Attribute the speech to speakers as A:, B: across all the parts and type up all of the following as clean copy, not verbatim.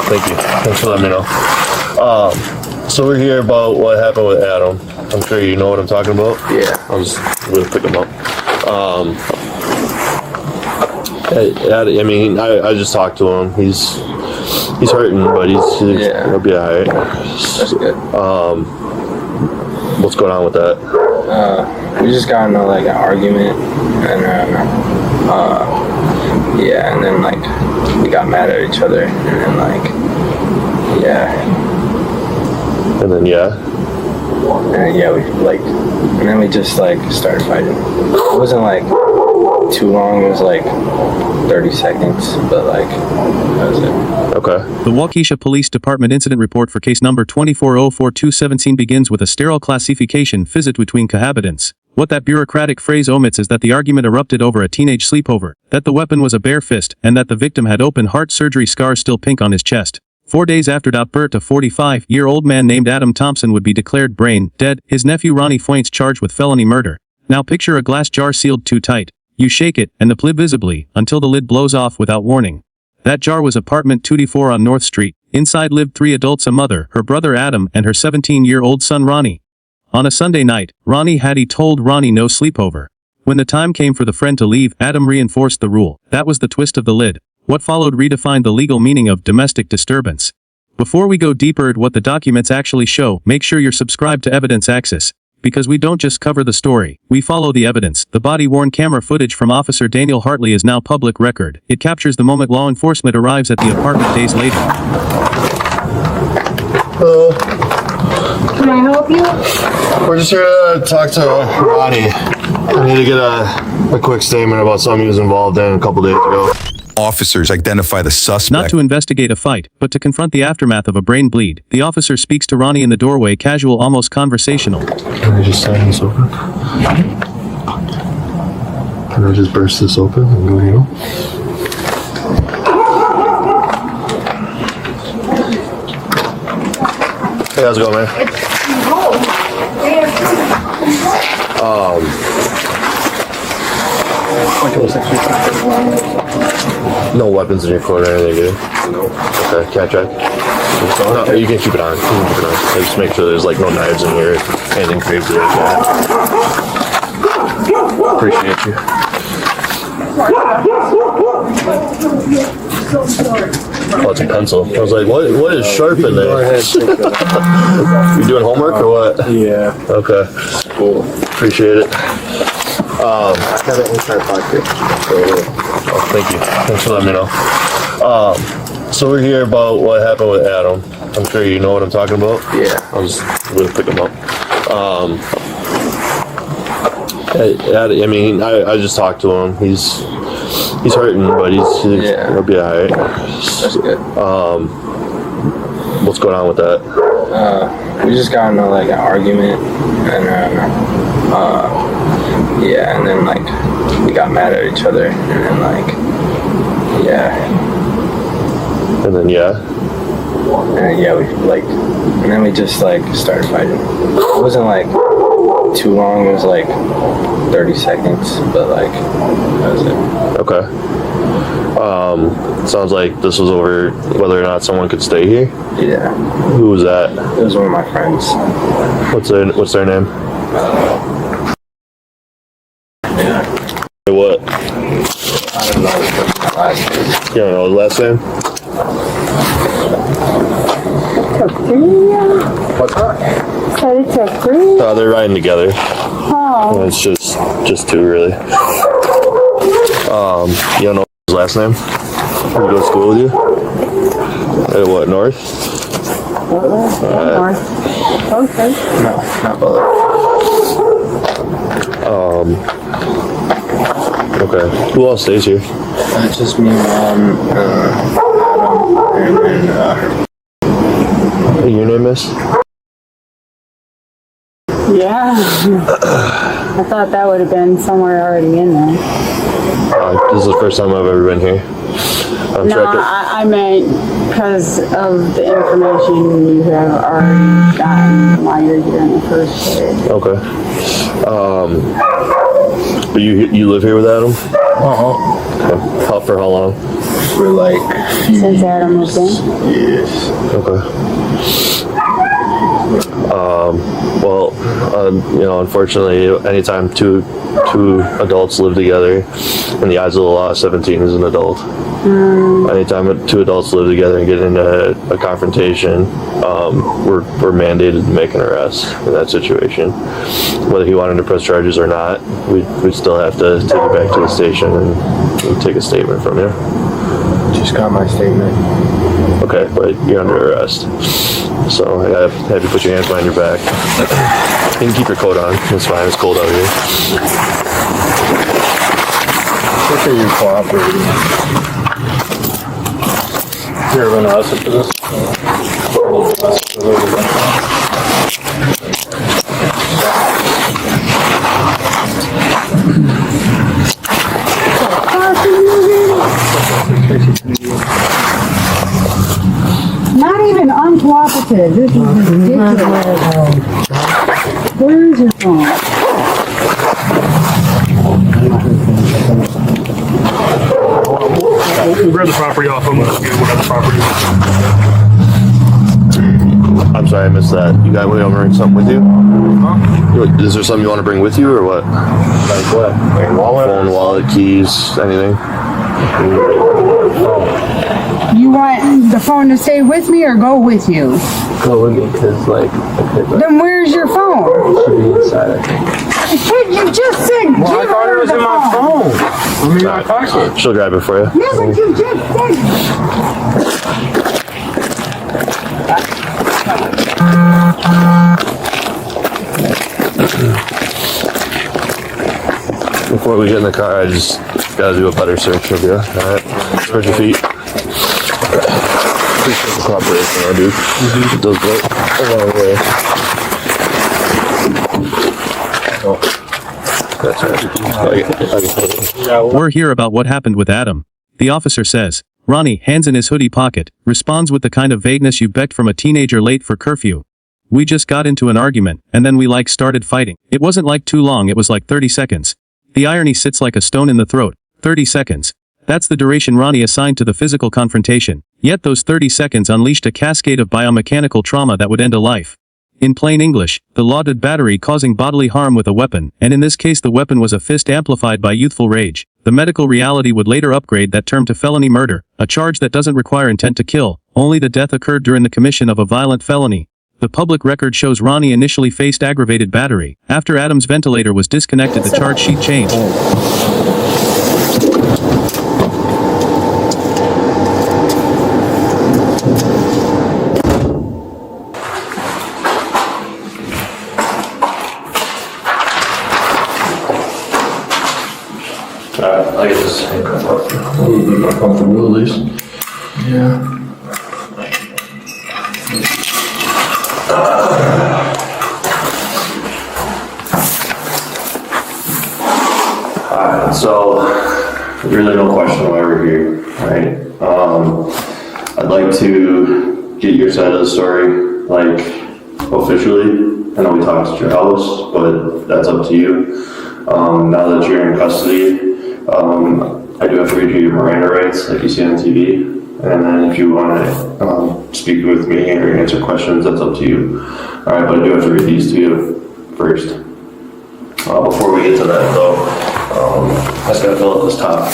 A: Thank you. Thanks for letting me know. So we're here about what happened with Adam. I'm sure you know what I'm talking about.
B: Yeah.
A: I'll just really pick him up. I mean, I just talked to him. He's hurting, but he'll be all right.
B: That's good.
A: What's going on with that?
B: We just got into like an argument, and then and then like we got mad at each other, and then we just like started fighting. It wasn't like too long. It was like 30 seconds, but like that was it.
A: Okay.
C: The Waukesha Police Department incident report for case number 2404217 begins with a sterile classification visit between cohabitants. What that bureaucratic phrase omits is that the argument erupted over a teenage sleepover, that the weapon was a bare fist, and that the victim had open heart surgery scars still pink on his chest. 4 days after that, Bert, a 45-year-old man named Adam Thompson, would be declared brain dead, his nephew Ronnie Fuentes charged with felony murder. Now picture a glass jar sealed too tight. You shake it, and the lid visibly, until the lid blows off without warning. That jar was apartment 2D4 on North Street. Inside lived 3 adults, a mother, her brother Adam, and her 17-year-old son Ronnie. On a Sunday night, Ronnie told Ronnie no sleepover. When the time came for the friend to leave, Adam reinforced the rule. That was the twist of the lid. What followed redefined the legal meaning of domestic disturbance. Before we go deeper at what the documents actually show, make sure you're subscribed to EvidenceAxis. Because we don't just cover the story, we follow the evidence. The body-worn camera footage from Officer Daniel Hartley is now public record. It captures the moment law enforcement arrives at the apartment days later.
D: Can I help you?
A: We're just here to talk to Ronnie. I need to get a quick statement about something he was involved in a couple days ago.
E: Officers identify the suspect.
C: Not to investigate a fight, but to confront the aftermath of a brain bleed. The officer speaks to Ronnie in the doorway, casual, almost conversational.
A: Can I just sign this open? Can I just burst this open and go here? Hey, how's it going, man? No weapons in your coat or anything, dude?
B: No.
A: Okay, can't check. No, you can keep it on. Just make sure there's like no knives in here, anything crazy like that. Appreciate you. Oh, it's a pencil. I was like, what is sharp in there? You doing homework or what?
B: Yeah.
A: Okay. Cool. Appreciate it.
B: Got an inside pocket.
A: Oh, thank you. Thanks for letting me know. So we're here about what happened with Adam. I'm sure you know what I'm talking about.
B: Yeah.
A: I'll just really pick him up. I mean, I just talked to him. He's hurting, but he'll be all right.
B: That's good.
A: What's going on with that?
B: We just got into like an argument, and then like we got mad at each other, and then we just like started fighting. It wasn't like too long. It was like 30 seconds, but like that was it.
A: Okay. Sounds like this was over whether or not someone could stay here.
B: Yeah.
A: Who was that?
B: It was one of my friends.
A: What's their name? What?
B: I don't know his last name.
A: You don't know his last name?
D: What's that? Said it's a free?
A: They're riding together.
D: Oh.
A: It's just two, really. You don't know his last name? He go to school with you? At what, North?
D: North. Okay.
B: No, not both.
A: Okay. Who else stays here?
B: It's just me, Mom, Adam, and
A: Your name is?
D: Yeah. I thought that would have been somewhere already in there.
A: This is the first time I've ever been here.
D: I meant because of the information you have already gotten while you're here in the first place.
A: Okay. But you live here with Adam?
B: Uh-huh.
A: Okay. For how long?
B: for like
D: Since Adam moved in?
B: years.
A: Okay. Well, you know, unfortunately, anytime two adults live together, in the eyes of the law, 17 is an adult. Anytime two adults live together and get into a confrontation, we're mandated to make an arrest in that situation. Whether he wanted to press charges or not, we'd still have to take it back to the station and take a statement from you.
B: Just got my statement.
A: Okay, but you're under arrest. So I gotta have you put your hands behind your back. You can keep your coat on. It's fine. It's cold out here.
B: Look at you cooperating.
F: You ever been arrested for this?
D: Not even uncooperative. This is ridiculous. Where's your phone?
F: We'll grab the property off him. Whatever property.
A: I'm sorry, I missed that. You got to bring something with you? Is there something you want to bring with you or what?
F: Like what? Like wallet?
A: Phone, wallet, keys, anything?
D: You want the phone to stay with me or go with you?
B: Go with me, cause like, okay, but
D: Then where's your phone?
B: it should be inside, I think.
D: Hey, you just said
B: Well, I
D: give
B: thought it
D: her
B: was
D: the
B: in my phone. I mean, my pocket.
A: She'll grab it for you.
D: Yeah, but you just said.
A: Before we get in the car, I just gotta do a better search of you. Alright. Spread your feet. Appreciate the cooperation, I do. It does go a long way. That's right.
C: We're here about what happened with Adam. The officer says. Ronnie, hands in his hoodie pocket, responds with the kind of vagueness you becked from a teenager late for curfew. We just got into an argument, and then we started fighting. It wasn't too long, it was 30 seconds. The irony sits like a stone in the throat. 30 seconds. That's the duration Ronnie assigned to the physical confrontation. Yet those 30 seconds unleashed a cascade of biomechanical trauma that would end a life. In plain English, the law did battery causing bodily harm with a weapon, and in this case the weapon was a fist amplified by youthful rage. The medical reality would later upgrade that term to felony murder, a charge that doesn't require intent to kill, only the death occurred during the commission of a violent felony. The public record shows Ronnie initially faced aggravated battery. After Adam's ventilator was disconnected, the charge sheet changed.
A: I get this.
F: Comfortable at least.
B: Yeah.
A: So, really no question why we're here, right? I'd like to get your side of the story, officially. I know we talked at your house, but that's up to you. Now that you're in custody, I do have to read you your Miranda rights, like you see on TV. And then if you want to speak with me or answer questions, that's up to you. All right, but I do have to read these to you first. Before we get to that, though, I just got to fill up this top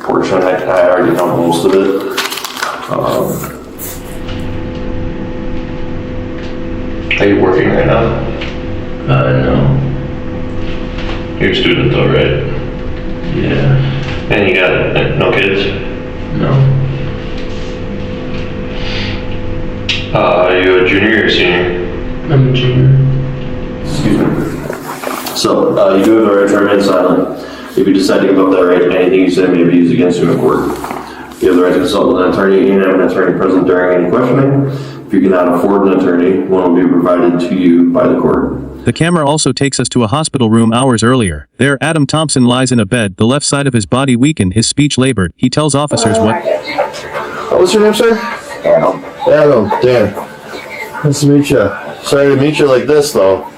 A: portion. I already know most of it. Are you working right now?
G: No.
A: You're a student, though, right?
G: Yeah.
A: And you got no kids?
G: No.
A: Are you a junior or a senior?
G: I'm a junior.
A: Excuse me. So, you do have the right to remain silent. If you decide to give up that right, anything you say may be used against you in court. You have the right to consult with an attorney and have an attorney present during any questioning. If you cannot afford an attorney, one will be provided to you by the court.
C: The camera also takes us to a hospital room hours earlier. There, Adam Thompson lies in a bed, the left side of his body weakened, his speech labored. He tells officers what...
A: What's your name, sir? Adam. Adam, Dan. Nice to meet you. Sorry to meet you like this, though.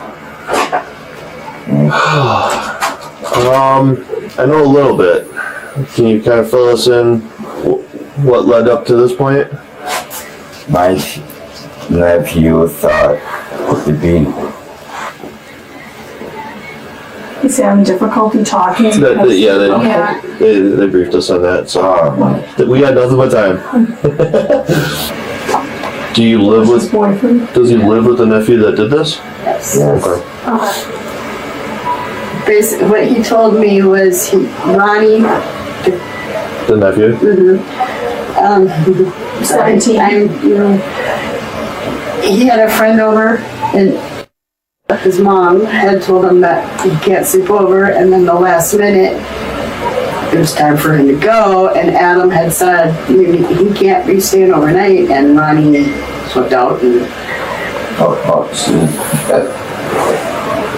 A: I know a little bit. Can you kind of fill us in? what led up to this point?
H: My nephew thought it'd be
I: He's having difficulty talking.
A: Yeah, they briefed us on that, so we had nothing but time. Do you live with? Does he live with the nephew that did this?
D: Yes.
A: Okay.
D: Basically, what he told me was Ronnie.
A: The nephew.
I: 17.
D: He had a friend over, and his mom had told him that he can't sleep over, and then the last minute, it was time for him to go, and Adam had said he can't be staying overnight, and Ronnie slipped out. And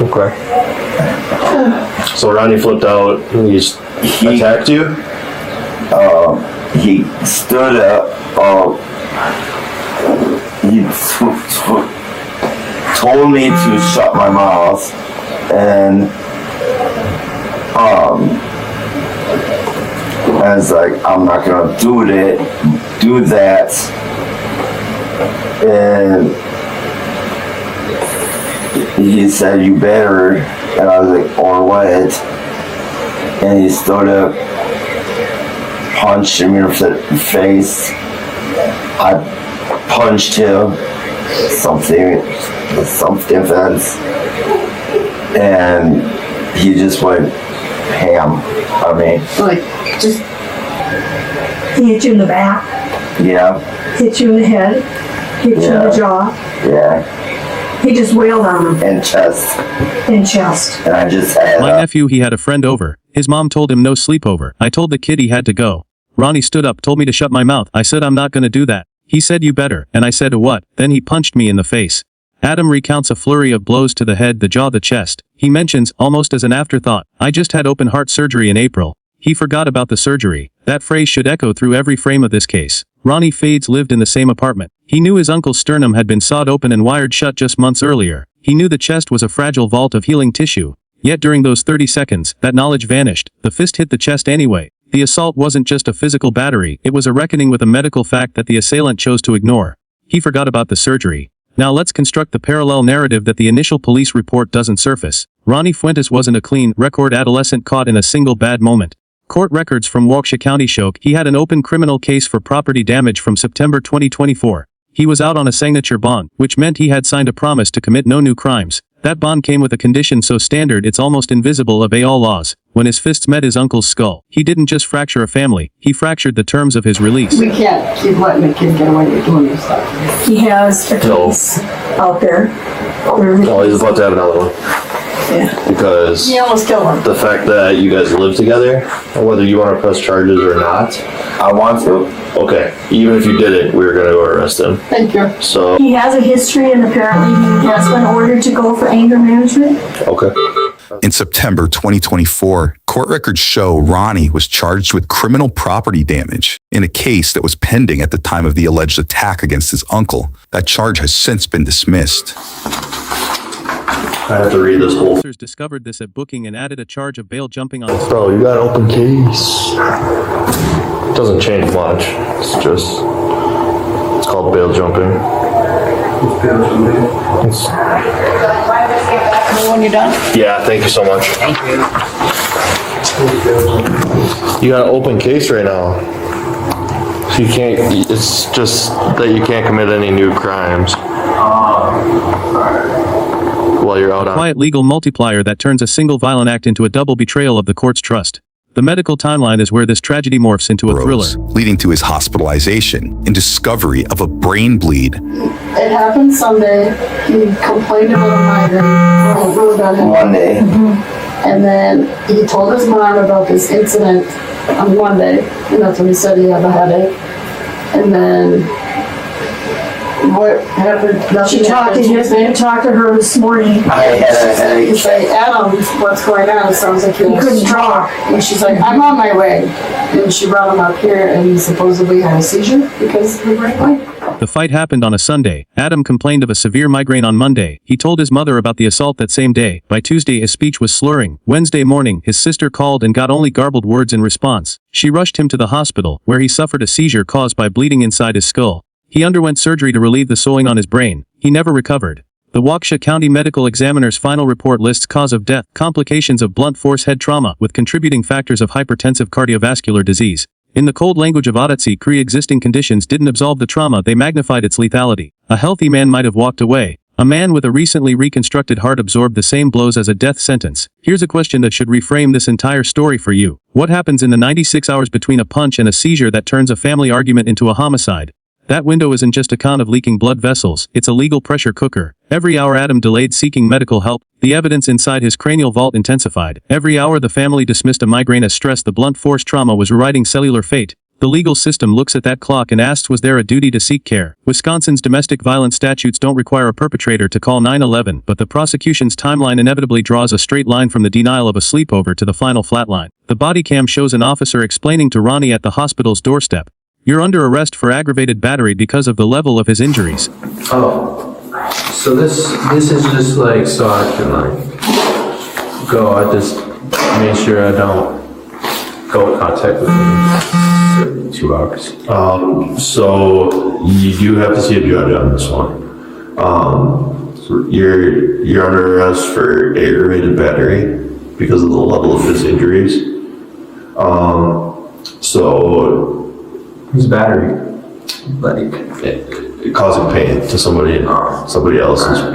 A: Okay. So Ronnie flipped out and he attacked you?
H: he stood up, he told me to shut my mouth, and I was like, I'm not gonna do that, and he said, you better, and I was like, or what? And he stood up, punched him in the face. I punched him, self-defense, and he just went ham on me.
D: like, just
I: He hit you in the back,
H: Yeah,
I: hit you in the head, hit you in the jaw.
H: yeah,
I: He just wailed on him
H: and chest,
I: in chest.
H: and I just had
C: My nephew, he had a friend over. His mom told him no sleepover. I told the kid he had to go. Ronnie stood up, told me to shut my mouth. I said I'm not gonna do that. He said you better, and I said what? Then he punched me in the face. Adam recounts a flurry of blows to the head, the jaw, the chest. He mentions, almost as an afterthought, I just had open heart surgery in April. He forgot about the surgery. That phrase should echo through every frame of this case. Ronnie Fuentes lived in the same apartment. He knew his uncle's sternum had been sawed open and wired shut just months earlier. He knew the chest was a fragile vault of healing tissue. Yet during those 30 seconds, that knowledge vanished. The fist hit the chest anyway. The assault wasn't just a physical battery, it was a reckoning with a medical fact that the assailant chose to ignore. He forgot about the surgery. Now let's construct the parallel narrative that the initial police report doesn't surface. Ronnie Fuentes wasn't a clean record adolescent caught in a single bad moment. Court records from Waukesha County show he had an open criminal case for property damage from September 2024. He was out on a signature bond, which meant he had signed a promise to commit no new crimes. That bond came with a condition so standard it's almost invisible obey all laws. When his fists met his uncle's skull, he didn't just fracture a family, he fractured the terms of his release.
D: we can't keep letting the kid get away with doing this stuff.
I: He has a case out there.
A: Oh, he's about to have another one.
I: Yeah.
A: Because
D: He almost killed him.
A: the fact that you guys live together, or whether you want to press charges or not,
H: I want to.
A: okay, even if you didn't, we were going to arrest him.
D: Thank you.
A: So,
I: He has a history, and apparently he has been ordered to go for anger management.
A: okay.
E: In September 2024, court records show Ronnie was charged with criminal property damage in a case that was pending at the time of the alleged attack against his uncle. That charge has since been dismissed.
A: I have to read this whole.
C: Officers discovered this at booking and added a charge of bail jumping on his.
A: Bro, you got an open case. Doesn't change much. It's called bail jumping.
D: When you're done?
A: Yeah, thank you so much.
D: Thank you.
A: You got an open case right now. So you can't, it's just that you can't commit any new crimes. While you're out on.
C: Quiet legal multiplier that turns a single violent act into a double betrayal of the court's trust. The medical timeline is where this tragedy morphs into a thriller.
E: Leading to his hospitalization and discovery of a brain bleed.
D: It happened Sunday. He complained about a migraine. Really bad headache.
H: Monday.
D: And then he told his mom about this incident on Monday. And that's when he said he had a headache. And then what happened?
I: She talked to her this morning.
H: I had a headache.
D: He's like, Adam, what's going on? It sounds like
I: He couldn't talk.
D: And she's like, I'm on my way. And she brought him up here, and he supposedly had a seizure because of the brain bleed.
C: The fight happened on a Sunday. Adam complained of a severe migraine on Monday. He told his mother about the assault that same day. By Tuesday his speech was slurring. Wednesday morning his sister called and got only garbled words in response. She rushed him to the hospital, where he suffered a seizure caused by bleeding inside his skull. He underwent surgery to relieve the swelling on his brain. He never recovered. The Waukesha County Medical Examiner's final report lists cause of death, complications of blunt force head trauma, with contributing factors of hypertensive cardiovascular disease. In the cold language of autopsy, pre-existing conditions didn't absolve the trauma, they magnified its lethality. A healthy man might have walked away. A man with a recently reconstructed heart absorbed the same blows as a death sentence. Here's a question that should reframe this entire story for you. What happens in the 96 hours between a punch and a seizure that turns a family argument into a homicide? That window isn't just a count of leaking blood vessels, it's a legal pressure cooker. Every hour Adam delayed seeking medical help, the evidence inside his cranial vault intensified. Every hour the family dismissed a migraine as stress, the blunt force trauma was rewriting cellular fate. The legal system looks at that clock and asks, was there a duty to seek care? Wisconsin's domestic violence statutes don't require a perpetrator to call 911, but the prosecution's timeline inevitably draws a straight line from the denial of a sleepover to the final flatline. The body cam shows an officer explaining to Ronnie at the hospital's doorstep, "You're under arrest for aggravated battery because of the level of his injuries."
G: Oh, so this is just like so I can like go. I just make sure I don't go in contact with him for 2 hours.
A: So you do have to see a judge on this one. So you're under arrest for aggravated battery because of the level of his injuries. So
G: Whose battery? Like
A: causing pain to somebody else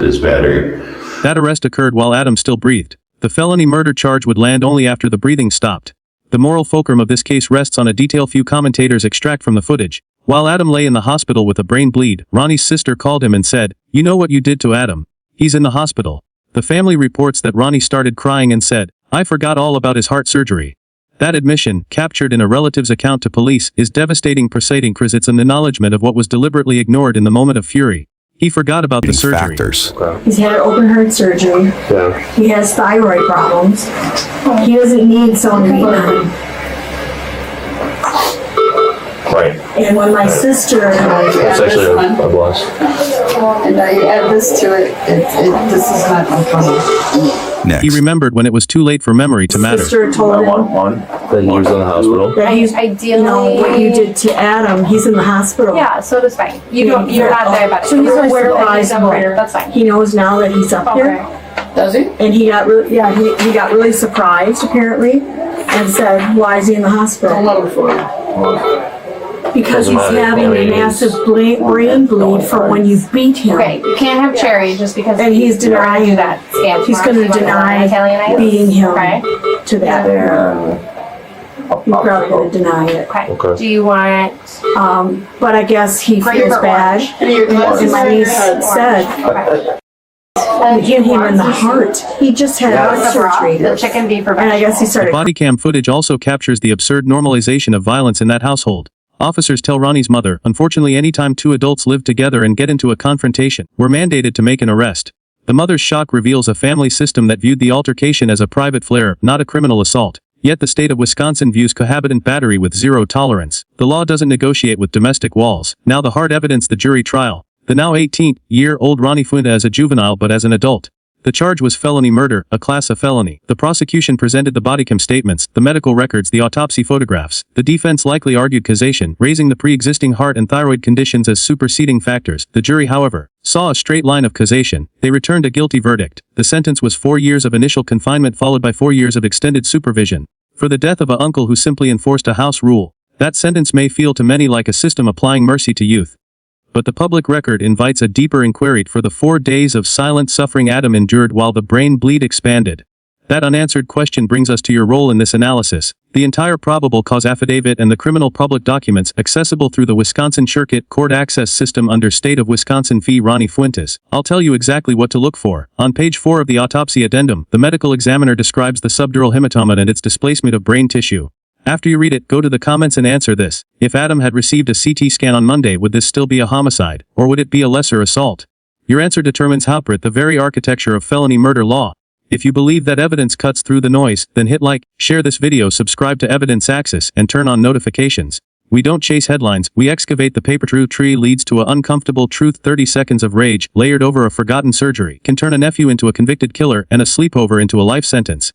A: is battery.
C: That arrest occurred while Adam still breathed. The felony murder charge would land only after the breathing stopped. The moral fulcrum of this case rests on a detail few commentators extract from the footage. While Adam lay in the hospital with a brain bleed, Ronnie's sister called him and said, "You know what you did to Adam? He's in the hospital." The family reports that Ronnie started crying and said, "I forgot all about his heart surgery." That admission, captured in a relative's account to police, is devastating proceeding because it's an acknowledgement of what was deliberately ignored in the moment of fury. He forgot about the surgery.
E: Factors.
I: He's had open heart surgery.
F: Yeah.
I: He has thyroid problems. He doesn't need someone to be on.
F: Right.
I: And when my sister,
F: That's actually a bless.
D: And I add this to it, this is not funny.
E: Next.
C: He remembered when it was too late for memory to matter.
I: sister told him
F: Then he was in the hospital.
I: that he's, you know, what you did to Adam, he's in the hospital.
J: Yeah, so does fine. You're not diabetic.
I: So he's
J: You're
I: aware
J: aware
I: that
J: that
I: he's
J: he's up
I: up
J: there.
I: there.
J: That's fine.
I: He knows now that he's up
J: Okay.
I: here.
D: Does he?
I: And he got really, he got really surprised apparently and said, why is he in the
D: Don't
I: hospital?
D: let him fool you.
I: Because he's
F: Doesn't matter.
I: having
F: I
I: a
F: mean,
I: massive brain bleed from when you beat him.
J: Okay, you can't have cherry just because.
I: And he's
J: you're gonna
I: denying
J: do that scan.
I: He's
J: tomorrow,
I: gonna
J: so you wanna
I: deny
J: Italian ice?
I: beating him
J: Okay,
I: to that. He's probably gonna deny it.
J: okay.
F: Okay.
J: Do you want?
I: But I guess he
J: Bring your
I: feels bad.
J: orange.
D: Any of your glasses?
I: And my niece said,
J: Okay.
I: hit him in the heart. He just had heart
J: The broth,
I: surgery.
J: the chicken beef or
I: And I guess he
J: vegetable.
I: started
C: Body cam footage also captures the absurd normalization of violence in that household. Officers tell Ronnie's mother, unfortunately anytime two adults live together and get into a confrontation, we're mandated to make an arrest. The mother's shock reveals a family system that viewed the altercation as a private flare, not a criminal assault. Yet the state of Wisconsin views cohabitant battery with zero tolerance. The law doesn't negotiate with domestic walls. Now the hard evidence, the jury trial. The now 18-year-old Ronnie Fuentes as a juvenile but as an adult. The charge was felony murder, a class of felony. The prosecution presented the bodycam statements, the medical records, the autopsy photographs. The defense likely argued causation, raising the pre-existing heart and thyroid conditions as superseding factors. The jury, however, saw a straight line of causation. They returned a guilty verdict. The sentence was 4 years of initial confinement followed by 4 years of extended supervision. For the death of an uncle who simply enforced a house rule. That sentence may feel to many like a system applying mercy to youth. But the public record invites a deeper inquiry for the 4 days of silent suffering Adam endured while the brain bleed expanded. That unanswered question brings us to your role in this analysis. The entire probable cause affidavit and the criminal public documents accessible through the Wisconsin Circuit Court Access System under State of Wisconsin v. Ronnie Fuentes. I'll tell you exactly what to look for. On page 4 of the autopsy addendum, the medical examiner describes the subdural hematoma and its displacement of brain tissue. After you read it, go to the comments and answer this. If Adam had received a CT scan on Monday, would this still be a homicide, or would it be a lesser assault? Your answer determines the very architecture of felony murder law. If you believe that evidence cuts through the noise, then hit like, share this video, subscribe to EvidenceAxis, and turn on notifications. We don't chase headlines, we excavate the paper. True tree leads to a uncomfortable truth. 30 seconds of rage, layered over a forgotten surgery, can turn a nephew into a convicted killer and a sleepover into a life sentence.